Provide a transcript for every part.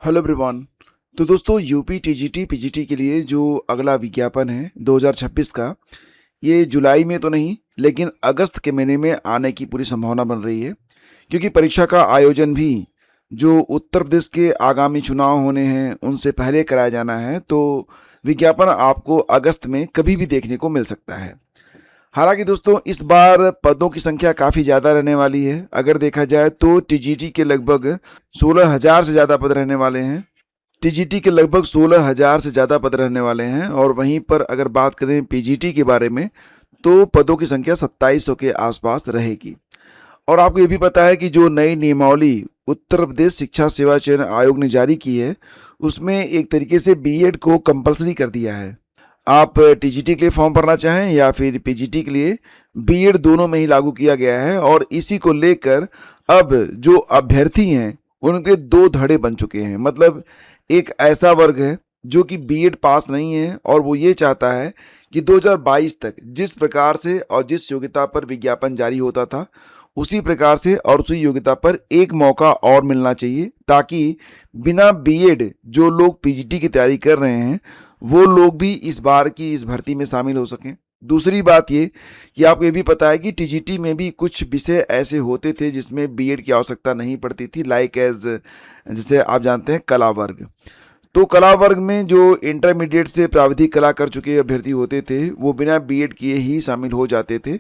Hello everyone. तो दोस्तों UP TGT PGT के लिए जो अगला विज्ञापन है 2026 का, ये जुलाई में तो नहीं लेकिन अगस्त के महीने में आने की पूरी संभावना बन रही है, क्योंकि परीक्षा का आयोजन भी जो उत्तर प्रदेश के आगामी चुनाव होने हैं उनसे पहले कराया जाना है। तो विज्ञापन आपको अगस्त में कभी भी देखने को मिल सकता है। हालांकि दोस्तों इस बार पदों की संख्या काफ़ी ज़्यादा रहने वाली है। अगर देखा जाए तो टीजीटी के लगभग 16,000 से ज़्यादा पद रहने वाले हैं। टीजीटी के लगभग 16,000 से ज़्यादा पद रहने वाले हैं। और वहीं पर अगर बात करें पीजीटी के बारे में तो पदों की संख्या 2700 के आसपास रहेगी। और आपको ये भी पता है कि जो नई नियमावली उत्तर प्रदेश शिक्षा सेवा चयन आयोग ने जारी की है उसमें एक तरीके से बीएड को कंपलसरी कर दिया है। आप टीजीटी के लिए फॉर्म भरना चाहें या फिर पीजीटी के लिए, बीएड दोनों में ही लागू किया गया है। और इसी को लेकर अब जो अभ्यर्थी हैं उनके दो धड़े बन चुके हैं। मतलब एक ऐसा वर्ग है जो कि बीएड पास नहीं है और वो ये चाहता है कि 2022 तक जिस प्रकार से और जिस योग्यता पर विज्ञापन जारी होता था उसी प्रकार से और उसी योग्यता पर एक मौका और मिलना चाहिए, ताकि बिना बीएड जो लोग पीजीटी की तैयारी कर रहे हैं वो लोग भी इस बार की इस भर्ती में शामिल हो सकें। दूसरी बात ये कि आपको ये भी पता है कि टीजीटी में भी कुछ विषय ऐसे होते थे जिसमें बीएड की आवश्यकता नहीं पड़ती थी, लाइक एज जैसे आप जानते हैं कला वर्ग। तो कला वर्ग में जो इंटरमीडिएट से प्राविधिक कला कर चुके अभ्यर्थी होते थे वो बिना बीएड किए ही शामिल हो जाते थे।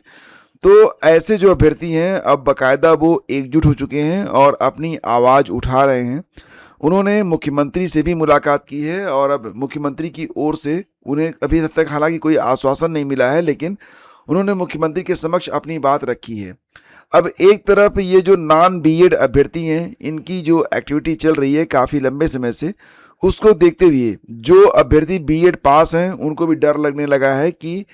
तो ऐसे जो अभ्यर्थी हैं अब बाकायदा वो एकजुट हो चुके हैं और अपनी आवाज़ उठा रहे हैं। उन्होंने मुख्यमंत्री से भी मुलाकात की है और अब मुख्यमंत्री की ओर से उन्हें अभी तक हालांकि कोई आश्वासन नहीं मिला है, लेकिन उन्होंने मुख्यमंत्री के समक्ष अपनी बात रखी है। अब एक तरफ ये जो नॉन बीएड अभ्यर्थी हैं इनकी जो एक्टिविटी चल रही है काफ़ी लंबे समय से, उसको देखते हुए जो अभ्यर्थी बीएड पास हैं उनको भी डर लगने लगा है कि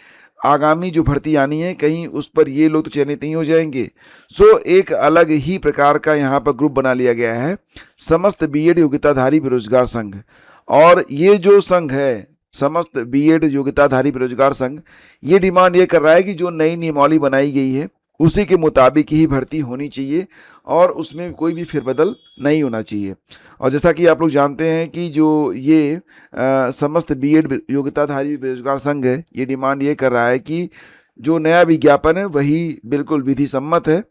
आगामी जो भर्ती आनी है कहीं उस पर ये लोग तो चयनित नहीं हो जाएंगे। सो एक अलग ही प्रकार का यहाँ पर ग्रुप बना लिया गया है, समस्त बीएड योग्यताधारी बेरोजगार संघ। और ये जो संघ है समस्त बीएड योग्यताधारी बेरोजगार संघ, ये डिमांड ये कर रहा है कि जो नई नियमावली बनाई गई है उसी के मुताबिक ही भर्ती होनी चाहिए और उसमें कोई भी फेरबदल नहीं होना चाहिए। और जैसा कि आप लोग जानते हैं कि जो ये समस्त बीएड योग्यताधारी बेरोजगार संघ है, ये डिमांड ये कर रहा है कि जो नया विज्ञापन है वही बिल्कुल विधि सम्मत है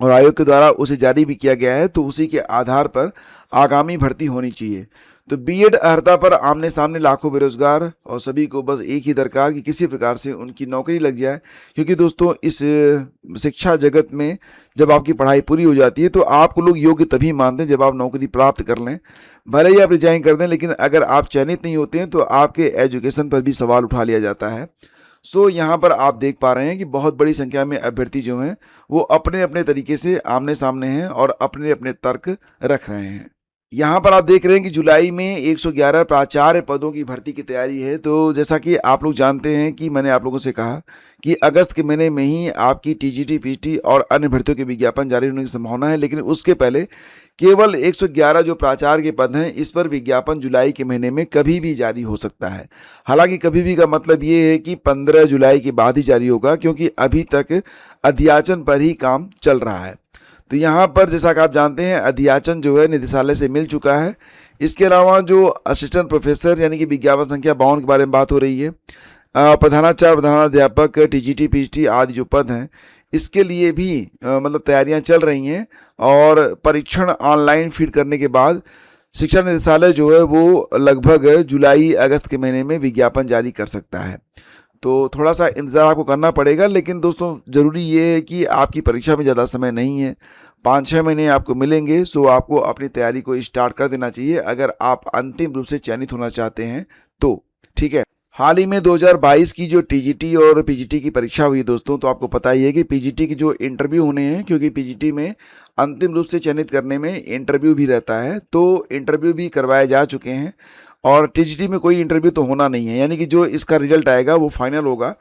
और आयोग के द्वारा उसे जारी भी किया गया है, तो उसी के आधार पर आगामी भर्ती होनी चाहिए। तो बीएड अर्हता पर आमने सामने लाखों बेरोजगार और सभी को बस एक ही दरकार कि किसी प्रकार से उनकी नौकरी लग जाए। क्योंकि दोस्तों इस शिक्षा जगत में जब आपकी पढ़ाई पूरी हो जाती है तो आपको लोग योग्य तभी मानते हैं जब आप नौकरी प्राप्त कर लें। भले ही आप रिजाइन कर दें, लेकिन अगर आप चयनित नहीं होते हैं तो आपके एजुकेशन पर भी सवाल उठा लिया जाता है। सो यहाँ पर आप देख पा रहे हैं कि बहुत बड़ी संख्या में अभ्यर्थी जो हैं वो अपने अपने तरीके से आमने सामने हैं और अपने अपने तर्क रख रहे हैं। यहाँ पर आप देख रहे हैं कि जुलाई में 111 प्राचार्य पदों की भर्ती की तैयारी है। तो जैसा कि आप लोग जानते हैं कि मैंने आप लोगों से कहा कि अगस्त के महीने में ही आपकी टीजीटी पीजीटी और अन्य भर्तियों के विज्ञापन जारी होने की संभावना है, लेकिन उसके पहले केवल 111 जो प्राचार्य के पद हैं इस पर विज्ञापन जुलाई के महीने में कभी भी जारी हो सकता है। हालांकि कभी भी का मतलब ये है कि 15 जुलाई के बाद ही जारी होगा, क्योंकि अभी तक अध्याचन पर ही काम चल रहा है। तो यहाँ पर जैसा कि आप जानते हैं अध्याचन जो है निदेशालय से मिल चुका है। इसके अलावा जो असिस्टेंट प्रोफेसर यानी कि विज्ञापन संख्या 52 के बारे में बात हो रही है, प्रधानाचार्य प्रधानाध्यापक टीजीटी पीजीटी आदि जो पद हैं इसके लिए भी मतलब तैयारियां चल रही हैं। और परीक्षण ऑनलाइन फीड करने के बाद शिक्षा निदेशालय जो है वो लगभग जुलाई अगस्त के महीने में विज्ञापन जारी कर सकता है। तो थोड़ा सा इंतज़ार आपको करना पड़ेगा, लेकिन दोस्तों ज़रूरी ये है कि आपकी परीक्षा में ज़्यादा समय नहीं है, 5-6 महीने आपको मिलेंगे। सो आपको अपनी तैयारी को स्टार्ट कर देना चाहिए अगर आप अंतिम रूप से चयनित होना चाहते हैं तो, ठीक है। हाल ही में 2022 की जो टीजीटी और पीजीटी की परीक्षा हुई दोस्तों, तो आपको पता ही है कि पीजीटी की जो इंटरव्यू होने हैं, क्योंकि पीजीटी में अंतिम रूप से चयनित करने में इंटरव्यू भी रहता है, तो इंटरव्यू भी करवाए जा चुके हैं। और टीजीटी में कोई इंटरव्यू तो होना नहीं है, यानी कि जो इसका रिजल्ट आएगा वो फाइनल होगा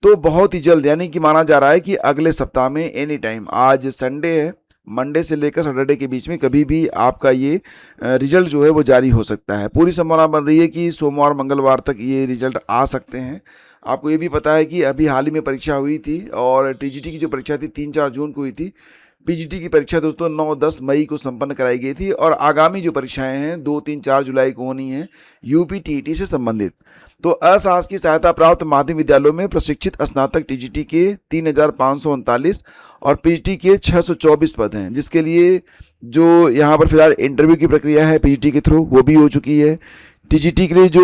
तो बहुत ही जल्द, यानी कि माना जा रहा है कि अगले सप्ताह में एनी टाइम, आज संडे है, मंडे से लेकर सैटरडे के बीच में कभी भी आपका ये रिजल्ट जो है वो जारी हो सकता है। पूरी संभावना बन रही है कि सोमवार मंगलवार तक ये रिजल्ट आ सकते हैं। आपको ये भी पता है कि अभी हाल ही में परीक्षा हुई थी और टीजीटी की जो परीक्षा थी 3-4 जून को हुई थी, पीजीटी की परीक्षा दोस्तों 9-10 मई को संपन्न कराई गई थी और आगामी जो परीक्षाएं हैं 2, 3, 4 जुलाई को होनी है यूपी टीईटी से संबंधित। तो अशासकीय सहायता प्राप्त माध्यमिक विद्यालयों में प्रशिक्षित स्नातक टीजीटी के 3,539 और पीजीटी के 624 पद हैं, जिसके लिए जो यहाँ पर फिलहाल इंटरव्यू की प्रक्रिया है पीजीटी के थ्रू वो भी हो चुकी है। टीजीटी के लिए जो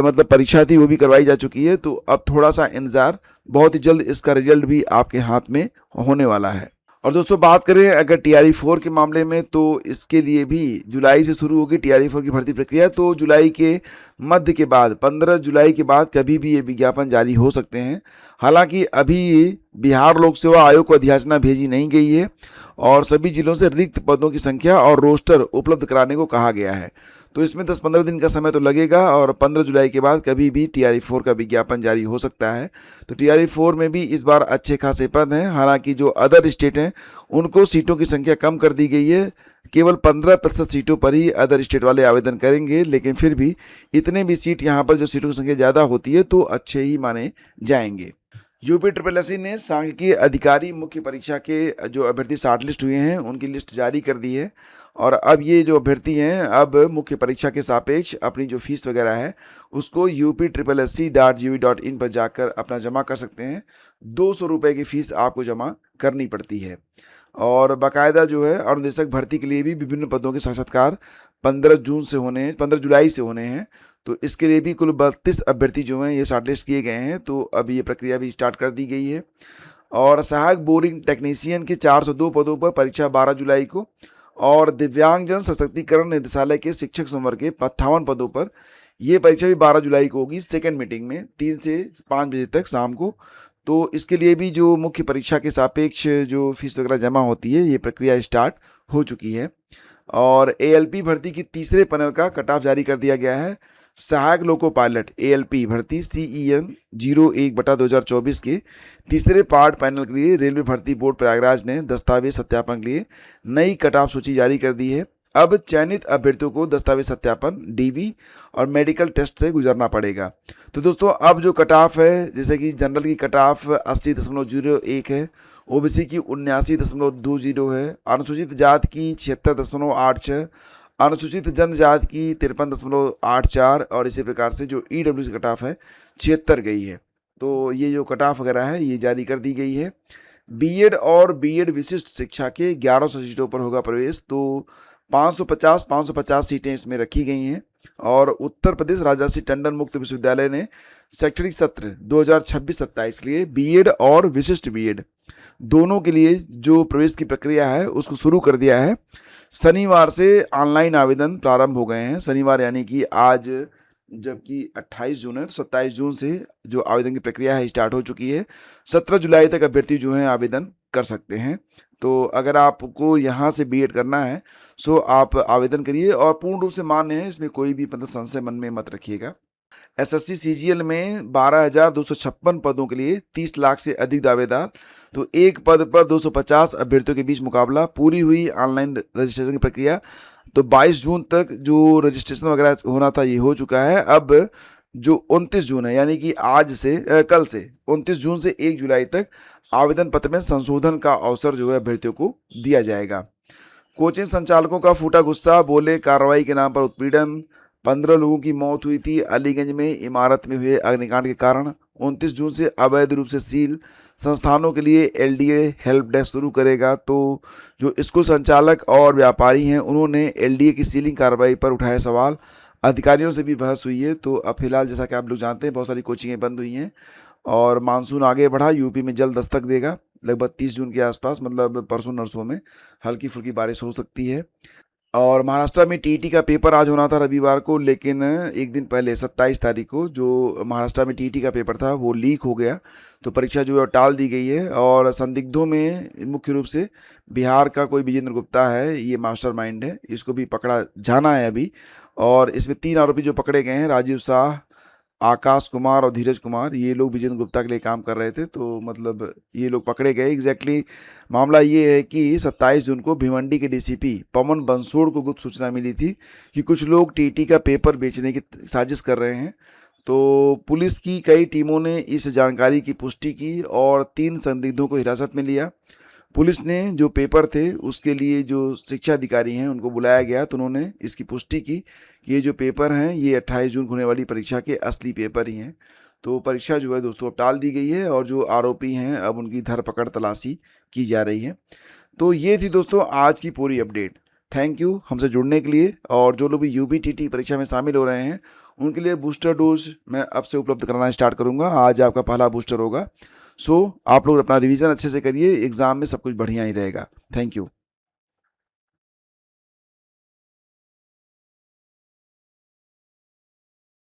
मतलब परीक्षा थी वो भी करवाई जा चुकी है। तो अब थोड़ा सा इंतजार, बहुत ही जल्द इसका रिजल्ट भी आपके हाथ में होने वाला है। और दोस्तों बात करें अगर टीआरई 4 के मामले में, तो इसके लिए भी जुलाई से शुरू होगी टीआरई 4 की भर्ती प्रक्रिया। तो जुलाई के मध्य के बाद 15 जुलाई के बाद कभी भी ये विज्ञापन जारी हो सकते हैं। हालांकि अभी बिहार लोक सेवा आयोग को अधियाचना भेजी नहीं गई है और सभी जिलों से रिक्त पदों की संख्या और रोस्टर उपलब्ध कराने को कहा गया है। तो इसमें 10-15 दिन का समय तो लगेगा और 15 जुलाई के बाद कभी भी टीआरई 4 का विज्ञापन जारी हो सकता है। तो टीआरई 4 में भी इस बार अच्छे खासे पद हैं। हालांकि जो अदर स्टेट हैं उनको सीटों की संख्या कम कर दी गई है। केवल 15% सीटों पर ही अदर स्टेट वाले आवेदन करेंगे, लेकिन फिर भी इतने भी सीट यहाँ पर जब सीटों की संख्या ज़्यादा होती है तो अच्छे ही माने जाएंगे। यूपी SSSC ने सांख्यिकीय अधिकारी मुख्य परीक्षा के जो अभ्यर्थी शॉर्टलिस्ट हुए हैं उनकी लिस्ट जारी कर दी है और अब ये जो अभ्यर्थी हैं अब मुख्य परीक्षा के सापेक्ष अपनी जो फीस वगैरह है उसको upSSC.gov.in पर जाकर अपना जमा कर सकते हैं। 200 रुपये की फ़ीस आपको जमा करनी पड़ती है और बाकायदा जो है अनुदेशक भर्ती के लिए भी विभिन्न पदों के साक्षात्कार 15 जुलाई से होने हैं। तो इसके लिए भी कुल 32 अभ्यर्थी जो हैं ये शॉर्टलिस्ट किए गए हैं। तो अब ये प्रक्रिया भी स्टार्ट कर दी गई है और सहायक बोरिंग टेक्नीशियन के 402 पदों पर परीक्षा 12 जुलाई को और दिव्यांगजन सशक्तिकरण निदेशालय के शिक्षक संवर्ग के 58 पदों पर यह परीक्षा भी 12 जुलाई को होगी, सेकेंड मीटिंग में 3 से 5 बजे तक शाम को। तो इसके लिए भी जो मुख्य परीक्षा के सापेक्ष जो फीस वगैरह जमा होती है ये प्रक्रिया स्टार्ट हो चुकी है। और एएलपी भर्ती की तीसरे पैनल का कट ऑफ जारी कर दिया गया है। सहायक लोको पायलट एएलपी भर्ती CEN 01/2024 के तीसरे पार्ट पैनल के लिए रेलवे भर्ती बोर्ड प्रयागराज ने दस्तावेज सत्यापन के लिए नई कट ऑफ सूची जारी कर दी है। अब चयनित अभ्यर्थियों को दस्तावेज सत्यापन, डीवी और मेडिकल टेस्ट से गुजरना पड़ेगा। तो दोस्तों अब जो कट ऑफ है, जैसे कि जनरल की कट ऑफ 80.01 है, ओबीसी की 79.20 है, अनुसूचित जाति की 76.86, अनुसूचित जनजाति की 53.84 और इसी प्रकार से जो ईडब्ल्यूसी कट ऑफ है 76 गई है। तो ये जो कट ऑफ वगैरह है ये जारी कर दी गई है। बीएड और बीएड विशिष्ट शिक्षा के 1100 सीटों पर होगा प्रवेश। तो 550 सीटें इसमें रखी गई हैं और उत्तर प्रदेश राजर्षि टंडन मुक्त विश्वविद्यालय ने शैक्षणिक सत्र 2026-27 के लिए बीएड और विशिष्ट बीएड दोनों के लिए जो प्रवेश की प्रक्रिया है उसको शुरू कर दिया है। शनिवार से ऑनलाइन आवेदन प्रारंभ हो गए हैं। शनिवार यानी कि आज जबकि 28 जून है तो 27 जून से जो आवेदन की प्रक्रिया है स्टार्ट हो चुकी है। 17 जुलाई तक अभ्यर्थी जो हैं आवेदन कर सकते हैं। तो अगर आपको यहाँ से बीएड करना है सो आप आवेदन करिए और पूर्ण रूप से मान्य है, इसमें कोई भी संशय मन में मत रखिएगा। एसएससी सीजीएल में 12,256 पदों के लिए 30 लाख से अधिक दावेदार, तो एक पद पर 250 अभ्यर्थियों के बीच मुकाबला। पूरी हुई ऑनलाइन रजिस्ट्रेशन की प्रक्रिया। तो 22 जून तक जो रजिस्ट्रेशन वगैरह होना था ये हो चुका है। अब जो 29 जून है यानी कि आज से कल से 29 जून से 1 जुलाई तक आवेदन पत्र में संशोधन का अवसर जो है अभ्यर्थियों को दिया जाएगा। कोचिंग संचालकों का फूटा गुस्सा, बोले कार्रवाई के नाम पर उत्पीड़न। 15 लोगों की मौत हुई थी अलीगंज में इमारत में हुए अग्निकांड के कारण। 29 जून से अवैध रूप से सील संस्थानों के लिए एलडीए हेल्प डेस्क शुरू करेगा। तो जो स्कूल संचालक और व्यापारी हैं उन्होंने एलडीए की सीलिंग कार्रवाई पर उठाए सवाल। अधिकारियों से भी बहस हुई है। तो अब फिलहाल जैसा कि आप लोग जानते हैं बहुत सारी कोचिंगें बंद हुई हैं और मानसून आगे बढ़ा, यूपी में जल्द दस्तक देगा। लगभग 30 जून के आसपास, मतलब परसों नरसों में हल्की फुल्की बारिश हो सकती है। और महाराष्ट्र में टीईटी का पेपर आज होना था रविवार को, लेकिन एक दिन पहले 27 तारीख को जो महाराष्ट्र में टीईटी का पेपर था वो लीक हो गया। तो परीक्षा जो है टाल दी गई है। और संदिग्धों में मुख्य रूप से बिहार का कोई विजेंद्र गुप्ता है, ये मास्टरमाइंड है, इसको भी पकड़ा जाना है अभी। और इसमें 3 आरोपी जो पकड़े गए हैं, राजीव शाह, आकाश कुमार और धीरज कुमार, ये लोग विजेंद्र गुप्ता के लिए काम कर रहे थे। तो मतलब ये लोग पकड़े गए। एग्जैक्टली मामला ये है कि 27 जून को भिवंडी के डीसीपी पवन बंसोड़ को गुप्त सूचना मिली थी कि कुछ लोग टीटी का पेपर बेचने की साजिश कर रहे हैं। तो पुलिस की कई टीमों ने इस जानकारी की पुष्टि की और 3 संदिग्धों को हिरासत में लिया। पुलिस ने जो पेपर थे उसके लिए जो शिक्षा अधिकारी हैं उनको बुलाया गया, तो उन्होंने इसकी पुष्टि की कि ये जो पेपर हैं ये 28 जून को होने वाली परीक्षा के असली पेपर ही हैं। तो परीक्षा जो है दोस्तों अब टाल दी गई है और जो आरोपी हैं अब उनकी धरपकड़ तलाशी की जा रही है। तो ये थी दोस्तों आज की पूरी अपडेट। थैंक यू हमसे जुड़ने के लिए। और जो लोग भी यूपीटीटी परीक्षा में शामिल हो रहे हैं उनके लिए बूस्टर डोज मैं अब से उपलब्ध कराना स्टार्ट करूंगा। आज आपका पहला बूस्टर होगा। सो आप लोग अपना रिवीजन अच्छे से करिए, एग्जाम में सब कुछ बढ़िया ही रहेगा। Thank you.